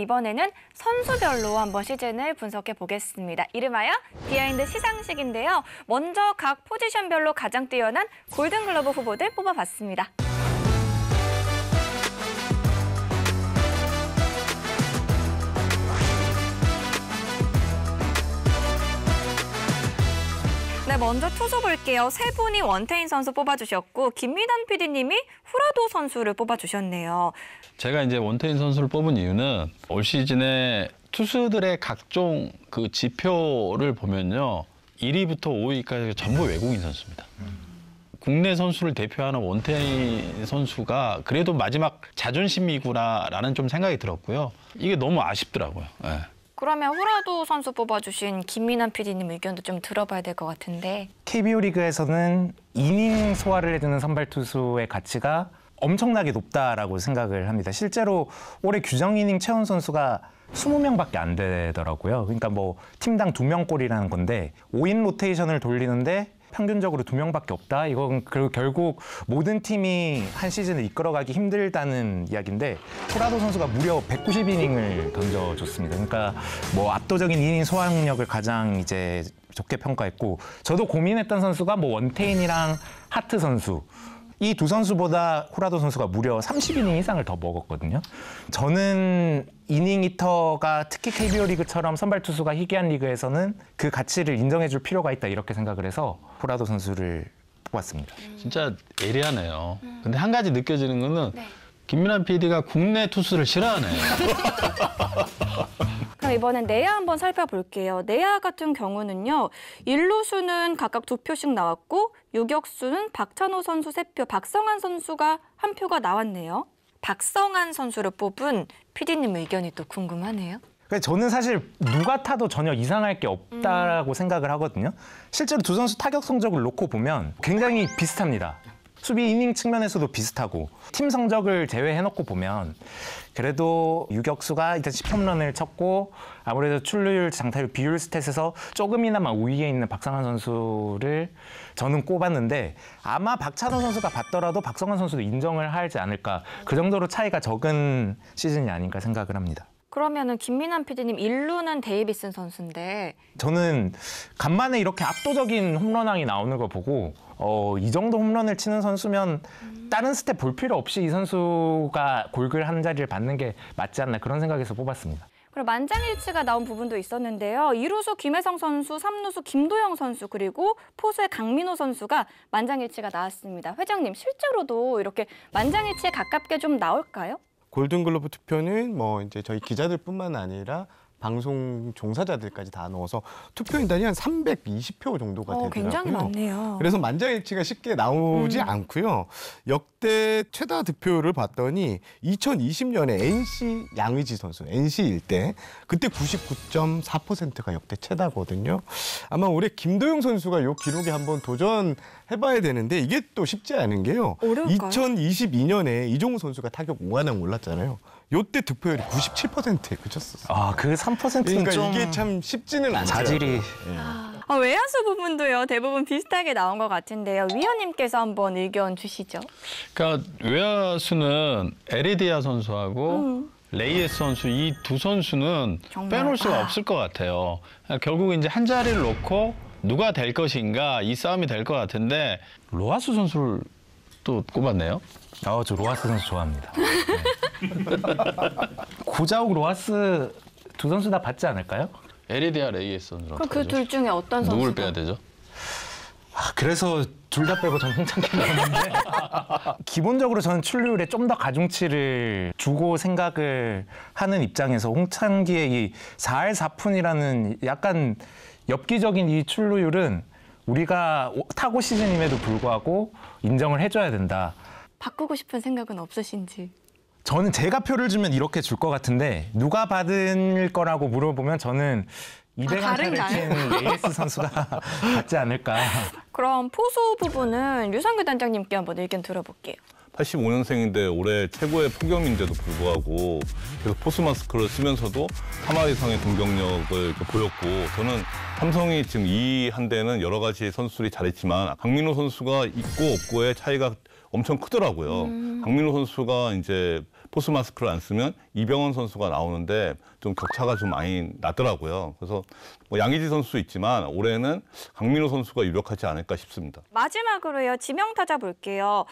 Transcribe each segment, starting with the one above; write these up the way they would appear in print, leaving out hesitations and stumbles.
이번에는 선수별로 한번 시즌을 분석해 보겠습니다. 이름하여 비하인드 시상식인데요. 먼저 각 포지션별로 가장 뛰어난 골든글러브 후보들 뽑아봤습니다. 네, 먼저 투수 볼게요. 세 분이 원태인 선수 뽑아주셨고 김미단 PD님이 후라도 선수를 뽑아주셨네요. 제가 이제 원태인 선수를 뽑은 이유는 올 시즌에 투수들의 각종 그 지표를 보면요. 1위부터 5위까지 전부 외국인 선수입니다. 국내 선수를 대표하는 원태인 선수가 그래도 마지막 자존심이구나라는 좀 생각이 들었고요. 이게 너무 아쉽더라고요. 네. 그러면 후라도 선수 뽑아주신 김민환 PD님 의견도 좀 들어봐야 될 것 같은데. KBO 리그에서는 이닝 소화를 해주는 선발 투수의 가치가 엄청나게 높다라고 생각을 합니다. 실제로 올해 규정 이닝 채운 선수가 20명밖에 안 되더라고요. 그러니까 뭐 팀당 2명꼴이라는 건데 5인 로테이션을 돌리는데 평균적으로 2명밖에 없다. 이건 결국 모든 팀이 한 시즌을 이끌어가기 힘들다는 이야기인데 후라도 선수가 무려 190이닝을 던져줬습니다. 그러니까 뭐 압도적인 이닝 소화력을 가장 이제 좋게 평가했고 저도 고민했던 선수가 뭐 원태인이랑 하트 선수 이 두 선수보다 후라도 선수가 무려 30이닝 이상을 더 먹었거든요. 저는 이닝 히터가 특히 KBO 리그처럼 선발 투수가 희귀한 리그에서는 그 가치를 인정해줄 필요가 있다 이렇게 생각을 해서 후라도 선수를 뽑았습니다. 진짜 예리하네요. 근데 한 가지 느껴지는 거는 김민환 PD가 국내 투수를 싫어하네요. 그럼 이번엔 내야 한번 살펴볼게요. 내야 같은 경우는요. 1루수는 각각 2표씩 나왔고 유격수는 박찬호 선수 3표, 박성환 선수가 1표가 나왔네요. 박성환 선수를 뽑은 PD님 의견이 또 궁금하네요. 저는 사실 누가 타도 전혀 이상할 게 없다라고 생각을 하거든요. 실제로 두 선수 타격 성적을 놓고 보면 굉장히 비슷합니다. 수비 이닝 측면에서도 비슷하고 팀 성적을 제외해놓고 보면 그래도 유격수가 일단 10홈런을 쳤고 아무래도 출루율, 장타율, 비율 스탯에서 조금이나마 우위에 있는 박성환 선수를 저는 꼽았는데 아마 박찬호 선수가 받더라도 박성환 선수도 인정을 하지 않을까. 그 정도로 차이가 적은 시즌이 아닌가 생각을 합니다. 그러면은 김민환 PD님 1루는 데이비슨 선수인데 저는 간만에 이렇게 압도적인 홈런왕이 나오는 거 보고 이 정도 홈런을 치는 선수면 다른 스텝 볼 필요 없이 이 선수가 골글 한 자리를 받는 게 맞지 않나 그런 생각에서 뽑았습니다. 그리고 만장일치가 나온 부분도 있었는데요. 2루수 김혜성 선수, 3루수 김도영 선수 그리고 포수의 강민호 선수가 만장일치가 나왔습니다. 회장님 실제로도 이렇게 만장일치에 가깝게 좀 나올까요? 골든글러브 투표는 뭐 이제 저희 기자들뿐만 아니라 방송 종사자들까지 다 넣어서 투표인단이 한 320표 정도가 되더라고요. 굉장히 많네요. 그래서 만장일치가 쉽게 나오지 않고요. 역대 최다 득표율을 봤더니 2020년에 NC 양의지 선수, NC일 때 그때 99.4%가 역대 최다거든요. 아마 올해 김도영 선수가 이 기록에 한번 도전해봐야 되는데 이게 또 쉽지 않은 게요. 어려울까요? 2022년에 이종우 선수가 타격 5관왕 올랐잖아요. 요때 득표율이 97%에 그쳤었어요. 아, 그 3%는 그러니까 좀 이게 참 쉽지는 않죠. 자질이. 외야수 부분도요. 대부분 비슷하게 나온 것 같은데요. 위원님께서 한번 의견 주시죠. 그러니까 외야수는 에리디아 선수하고 레이에스 선수 이 두 선수는 정말? 빼놓을 수가 없을 것 같아요. 결국 이제 한 자리를 놓고 누가 될 것인가 이 싸움이 될 것 같은데 로하스 선수를 또 꼽았네요. 저 로하스 선수 좋아합니다. 네. 고자욱 로하스 두 선수 다 받지 않을까요? 에리디아 레이에스 선수랑 그럼 그 둘 중에 어떤 선수가? 누굴 빼야 되죠? 그래서 둘 다 빼고 저는 홍창기 나왔는데 기본적으로 저는 출루율에 좀 더 가중치를 주고 생각을 하는 입장에서 홍창기의 이 4할 4푼이라는 약간 엽기적인 이 출루율은 우리가 타고 시즌임에도 불구하고 인정을 해줘야 된다. 바꾸고 싶은 생각은 없으신지? 저는 제가 표를 주면 이렇게 줄 것 같은데 누가 받을 거라고 물어보면 저는 200안타를 친 레이스 선수가 받지 않을까. 그럼 포수 부분은 유상규 단장님께 한번 의견 들어볼게요. 85년생인데 올해 최고의 포경인데도 불구하고 계속 포수 마스크를 쓰면서도 3할 이상의 공격력을 보였고 저는 삼성이 지금 이 한 대는 여러 가지 선수들이 잘했지만 강민호 선수가 있고 없고의 차이가 엄청 크더라고요. 강민호 선수가 이제 포스 마스크를 안 쓰면 이병헌 선수가 나오는데 좀 격차가 좀 많이 나더라고요. 그래서 뭐 양의지 선수도 있지만 올해는 강민호 선수가 유력하지 않을까 싶습니다. 마지막으로요. 지명타자 볼게요.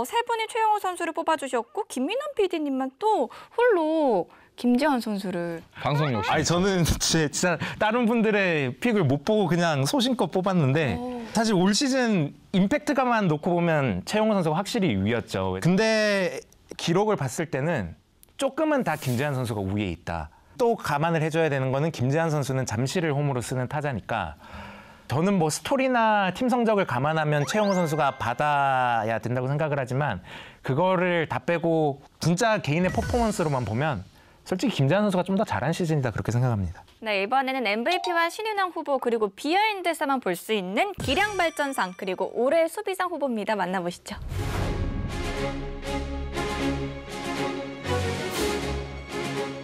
세 분이 최영호 선수를 뽑아주셨고 김민환 PD님만 또 홀로 김재환 선수를. 방송 욕심. 아니 저는 진짜 다른 분들의 픽을 못 보고 그냥 소신껏 뽑았는데 사실 올 시즌 임팩트가만 놓고 보면 최용호 선수가 확실히 위였죠. 근데 기록을 봤을 때는 조금은 다 김재환 선수가 우위에 있다. 또 감안을 해줘야 되는 거는 김재환 선수는 잠실을 홈으로 쓰는 타자니까 저는 뭐 스토리나 팀 성적을 감안하면 최용호 선수가 받아야 된다고 생각을 하지만 그거를 다 빼고 진짜 개인의 퍼포먼스로만 보면 솔직히 김재환 선수가 좀 더 잘한 시즌이다 그렇게 생각합니다. 네, 이번에는 MVP와 신인왕 후보 그리고 비하인드에서만 볼 수 있는 기량발전상 그리고 올해 수비상 후보입니다. 만나보시죠.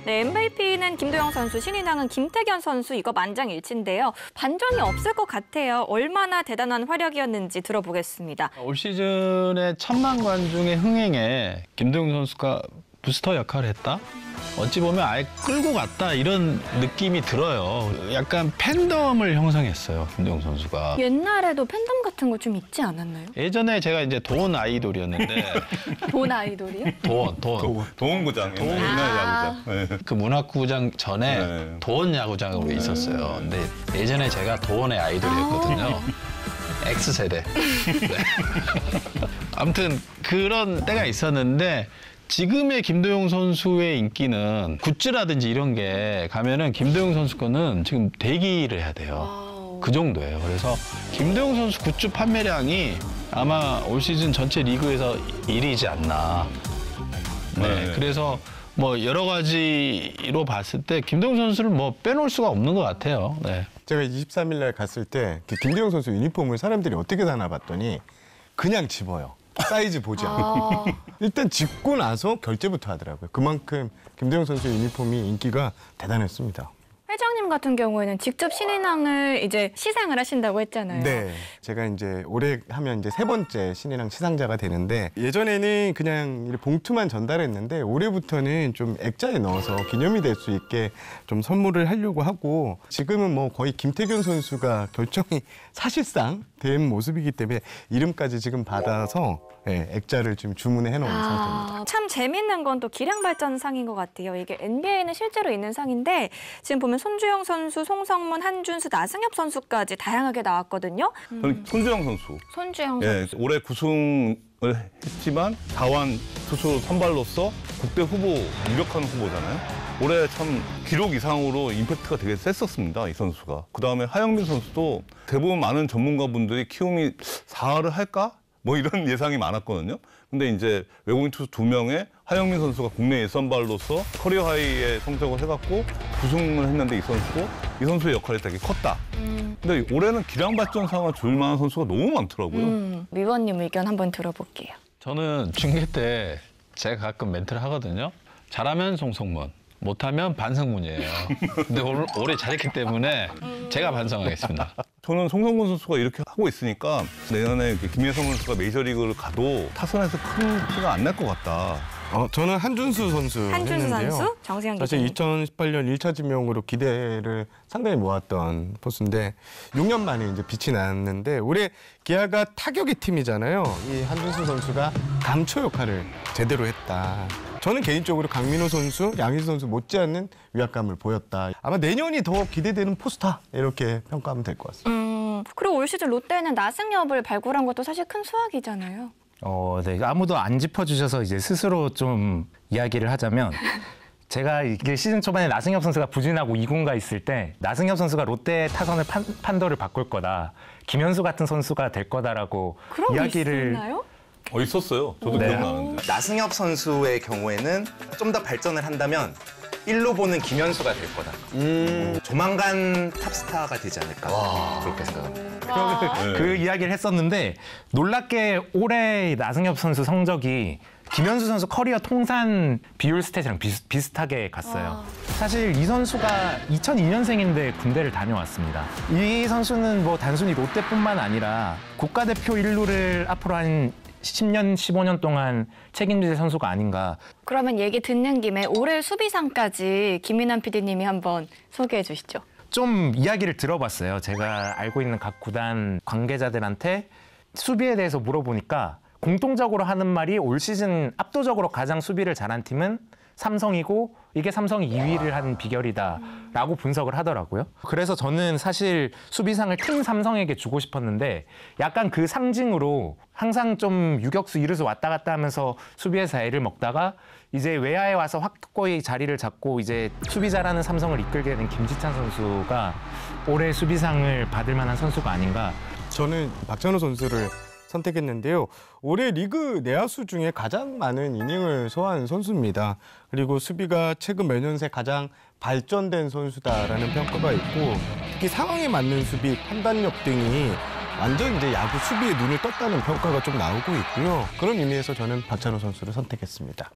네, MVP는 김도영 선수, 신인왕은 김태견 선수, 이거 만장일치인데요. 반전이 없을 것 같아요. 얼마나 대단한 활약이었는지 들어보겠습니다. 올 시즌에 1000만 관중의 흥행에 김도영 선수가 부스터 역할을 했다? 어찌 보면 아예 끌고 갔다 이런 느낌이 들어요. 약간 팬덤을 형성했어요, 김도영 선수가. 옛날에도 팬덤 같은 거 좀 있지 않았나요? 예전에 제가 이제 도원 아이돌이었는데 본 아이돌이요? 도원. 도원구장, 옛날 야구장. 네. 그 문학구장 전에 네. 도원 야구장으로 있었어요. 근데 예전에 제가 도원의 아이돌이었거든요. X세대. 네. 아무튼 그런 때가 있었는데 지금의 김도영 선수의 인기는 굿즈라든지 이런 게 가면은 김도영 선수 거는 지금 대기를 해야 돼요. 그 정도예요. 그래서 김도영 선수 굿즈 판매량이 아마 올 시즌 전체 리그에서 1위지 않나. 네. 네. 그래서 뭐 여러 가지로 봤을 때 김도영 선수를 뭐 빼놓을 수가 없는 것 같아요. 네. 제가 23일 날 갔을 때 김도영 선수 유니폼을 사람들이 어떻게 사나 봤더니 그냥 집어요. 사이즈 보지 않고. 일단 집고 나서 결제부터 하더라고요. 그만큼 김도영 선수의 유니폼이 인기가 대단했습니다. 회장님 같은 경우에는 직접 신인왕을 이제 시상을 하신다고 했잖아요. 네. 제가 이제 올해 하면 이제 3번째 신인왕 시상자가 되는데 예전에는 그냥 이렇게 봉투만 전달했는데 올해부터는 좀 액자에 넣어서 기념이 될 수 있게 좀 선물을 하려고 하고 지금은 뭐 거의 김태균 선수가 결정이 사실상 된 모습이기 때문에 이름까지 지금 받아서 네, 액자를 지금 주문해 놓은 상태입니다. 참 재밌는 건 또 기량발전상인 것 같아요. 이게 NBA에는 실제로 있는 상인데 지금 보면 손주영 선수, 송성문, 한준수, 나승엽 선수까지 다양하게 나왔거든요. 저는 손주영 선수. 손주영 예, 선수. 올해 9승을 했지만 다원 투수 선발로서 국대 후보 유력한 후보잖아요. 올해 참 기록 이상으로 임팩트가 되게 셌었습니다, 이 선수가. 그다음에 하영민 선수도 대부분 많은 전문가분들이 키움이 4할을 할까? 뭐 이런 예상이 많았거든요. 근데 이제 외국인 투수 2명에 하영민 선수가 국내 예선발로서 커리어 하이의 성적을 해갖고 9승을 했는데 이 선수의 역할이 되게 컸다. 근데 올해는 기량발전상을 줄 만한 선수가 너무 많더라고요. 위원님 의견 한번 들어볼게요. 저는 중계 때 제가 가끔 멘트를 하거든요. 잘하면 송성문, 못하면 반성문이에요. 근데 올해 잘했기 때문에 제가 반성하겠습니다. 저는 송성문 선수가 이렇게 하고 있으니까 내년에 김혜성 선수가 메이저리그를 가도 타선에서 큰 티가 안 날 것 같다. 저는 한준수 선수 한준수 했는데요. 선수, 정세영 사실 기자님. 2018년 1차 지명으로 기대를 상당히 모았던 포수인데 6년 만에 이제 빛이 났는데 올해 기아가 타격의 팀이잖아요. 이 한준수 선수가 감초 역할을 제대로 했다. 저는 개인적으로 강민호 선수, 양희지 선수 못지않는 위압감을 보였다. 아마 내년이 더 기대되는 포스타 이렇게 평가하면 될 것 같습니다. 그리고 올 시즌 롯데는 나승엽을 발굴한 것도 사실 큰 수확이잖아요. 네. 아무도 안 짚어주셔서 이제 스스로 좀 이야기를 하자면 제가 이게 시즌 초반에 나승엽 선수가 부진하고 2군가 있을 때 나승엽 선수가 롯데 타선을 판도를 바꿀 거다. 김현수 같은 선수가 될 거다라고 그런 이야기를 게 있었나요? 있었어요. 저도 네. 기억나는데. 나승엽 선수의 경우에는 좀 더 발전을 한다면 1로 보는 김현수가 될 거다. 조만간 탑스타가 되지 않을까 그렇게 생각합니다. 네. 그 이야기를 했었는데 놀랍게 올해 나승엽 선수 성적이 김현수 선수 커리어 통산 비율 스탯이랑 비슷하게 갔어요. 사실 이 선수가 2002년생인데 군대를 다녀왔습니다. 이 선수는 뭐 단순히 롯데뿐만 아니라 국가대표 1루를 앞으로 한 10년, 15년 동안 책임질 선수가 아닌가. 그러면 얘기 듣는 김에 올해 수비상까지 김민환 PD님이 한번 소개해 주시죠. 좀 이야기를 들어봤어요. 제가 알고 있는 각 구단 관계자들한테 수비에 대해서 물어보니까 공통적으로 하는 말이 올 시즌 압도적으로 가장 수비를 잘한 팀은 삼성이고 이게 삼성이 2위를 한 비결이다라고 분석을 하더라고요. 그래서 저는 사실 수비상을 팀 삼성에게 주고 싶었는데 약간 그 상징으로 항상 좀 유격수, 이루수 왔다 갔다 하면서 수비에서 애를 먹다가 이제 외야에 와서 확고히 자리를 잡고 이제 수비 잘하는 삼성을 이끌게 된 김지찬 선수가 올해 수비상을 받을 만한 선수가 아닌가. 저는 박찬호 선수를 선택했는데요. 올해 리그 내야수 중에 가장 많은 이닝을 소화한 선수입니다. 그리고 수비가 최근 몇 년 새 가장 발전된 선수다라는 평가가 있고 특히 상황에 맞는 수비, 판단력 등이 완전 이제 야구 수비에 눈을 떴다는 평가가 좀 나오고 있고요. 그런 의미에서 저는 박찬호 선수를 선택했습니다.